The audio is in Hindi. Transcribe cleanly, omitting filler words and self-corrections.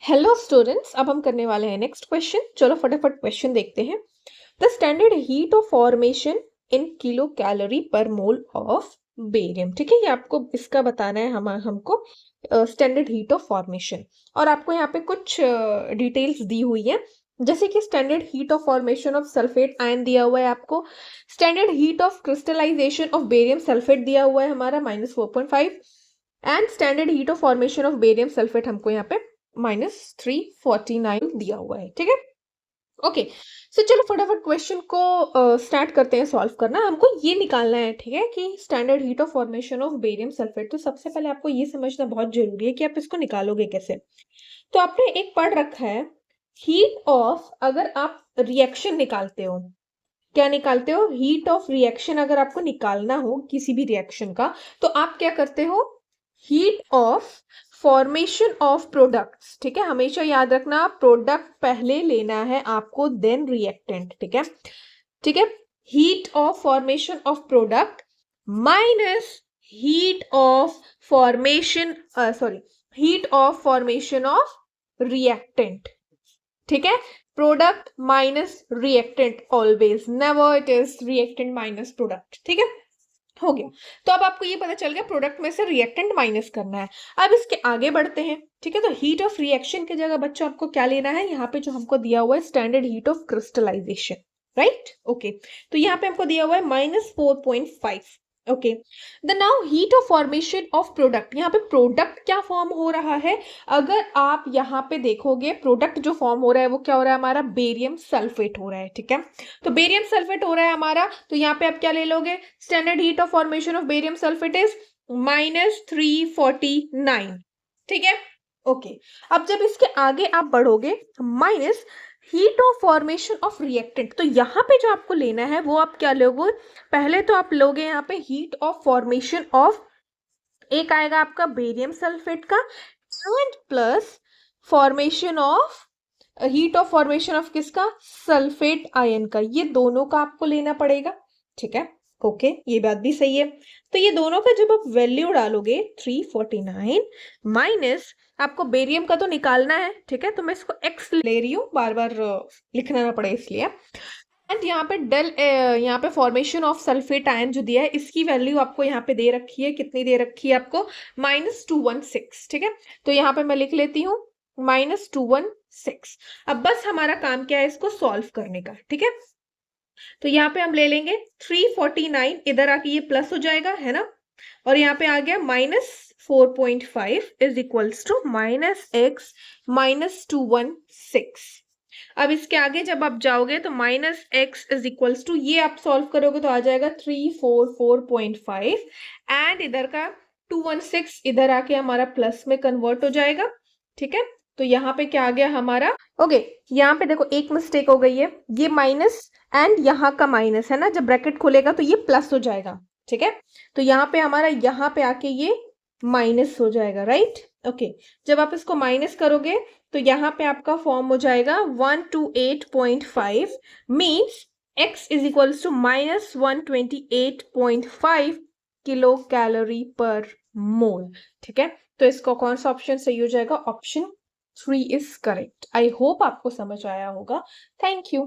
हेलो स्टूडेंट्स, अब हम करने वाले हैं नेक्स्ट क्वेश्चन। चलो फटाफट क्वेश्चन देखते हैं। The standard heat of formation in kilo calorie per mole of barium. ठीक है, ये आपको इसका बताना है हमको स्टैंडर्ड हीट ऑफ फॉर्मेशन। और आपको यहाँ पे कुछ डिटेल्स दी हुई है, जैसे कि standard heat of formation of sulphate ion दिया हुआ है आपको। Standard heat of crystallisation of barium sulphate दिया हुआ है हमारा -4.5। And standard heat of formation of barium sulphate हमको यहाँ पे -349 दिया हुआ है। ठीक है, ओके। सो चलो फटाफट क्वेश्चन को स्टार्ट करते हैं सॉल्व करना। हमको ये निकालना है, ठीक है, कि standard heat of formation of barium sulphate. तो सबसे पहले आपको ये समझना बहुत जरूरी है कि आप इसको निकालोगे कैसे। तो आपने एक पढ़ रखा है हीट ऑफ, अगर आप रिएक्शन निकालते हो, क्या निकालते हो, हीट ऑफ रिएक्शन अगर आपको निकालना हो किसी भी रिएक्शन का, तो आप क्या करते हो, heat of formation of products. ठीक है, हमेशा याद रखना प्रोडक्ट पहले लेना है आपको, देन रिएक्टेंट। ठीक है, ठीक है। Heat of formation of product minus heat of formation heat of formation of reactant. ठीक है, product minus reactant, always never it is reactant minus product. ठीक है, हो गया। तो अब आपको ये पता चल गया प्रोडक्ट में से रिएक्टेंट माइनस करना है। अब इसके आगे बढ़ते हैं। ठीक है, तो हीट ऑफ रिएक्शन की जगह बच्चों आपको क्या लेना है, यहाँ पे जो हमको दिया हुआ है standard heat of crystallisation, right. Okay, तो यहाँ पे हमको दिया हुआ है -4.5। Okay, the now heat of formation of product. यहाँ पे प्रोडक्ट क्या फॉर्म हो रहा है, अगर आप यहाँ पे देखोगे प्रोडक्ट जो फॉर्म हो रहा है वो क्या हो रहा है, हमारा बेरियम सल्फेट हो रहा है। ठीक है, तो बेरियम सल्फेट हो रहा है हमारा, तो यहाँ पे आप क्या ले लोगे, standard heat of formation of barium sulphate is -349। ठीक है, ओके। अब जब इसके आगे आप बढ़ोगे, minus heat of formation of reactant, तो यहाँ पे जो आपको लेना है वो आप क्या लोगे, पहले तो आप लोगे यहाँ पे हीट ऑफ फॉर्मेशन ऑफ, एक आएगा आपका बेरियम सल्फेट का, and plus formation of, heat of formation of किसका, सल्फेट आयन का। ये दोनों का आपको लेना पड़ेगा। ठीक है, ओके, ये बात भी सही है। तो ये दोनों का जब आप वैल्यू डालोगे 349 माइनस, आपको बेरियम का तो निकालना है। ठीक है, तो मैं इसको एक्स ले रही हूँ, बार बार लिखना ना पड़े इसलिए। एंड यहाँ पे डेल, यहाँ पे फॉर्मेशन ऑफ सल्फेट आयन जो दिया है इसकी वैल्यू आपको यहाँ पे दे रखी है, कितनी दे रखी है आपको, -216। ठीक है, तो यहाँ पे मैं लिख लेती हूँ -216। अब बस हमारा काम क्या है, इसको सॉल्व करने का। ठीक है, तो यहाँ पे हम ले लेंगे 349, इधर आके ये प्लस हो जाएगा, है ना, और यहाँ पे आ गया -4.5 इज इक्वल्स टू -x -216। अब इसके आगे जब आप जाओगे तो -x इज इक्वल्स टू, ये आप सॉल्व करोगे तो आ जाएगा 344.5, एंड इधर का 216 इधर आके हमारा प्लस में कन्वर्ट हो जाएगा। ठीक है, तो यहाँ पे क्या आ गया हमारा, ओके, यहाँ पे देखो एक मिस्टेक हो गई है, ये माइनस एंड यहाँ का माइनस है ना, जब ब्रैकेट खुलेगा तो ये प्लस हो जाएगा। ठीक है, तो यहाँ पे हमारा, यहाँ पे आके ये माइनस हो जाएगा, राइट। ओके, जब आप इसको माइनस करोगे तो यहाँ पे आपका फॉर्म हो जाएगा 128.5, means x is equals to -128.5 kilo calorie per mole. ठीक है, तो इसका कौन सा ऑप्शन सही हो जाएगा, option 3 is correct. I hope आपको समझ आया होगा। Thank you.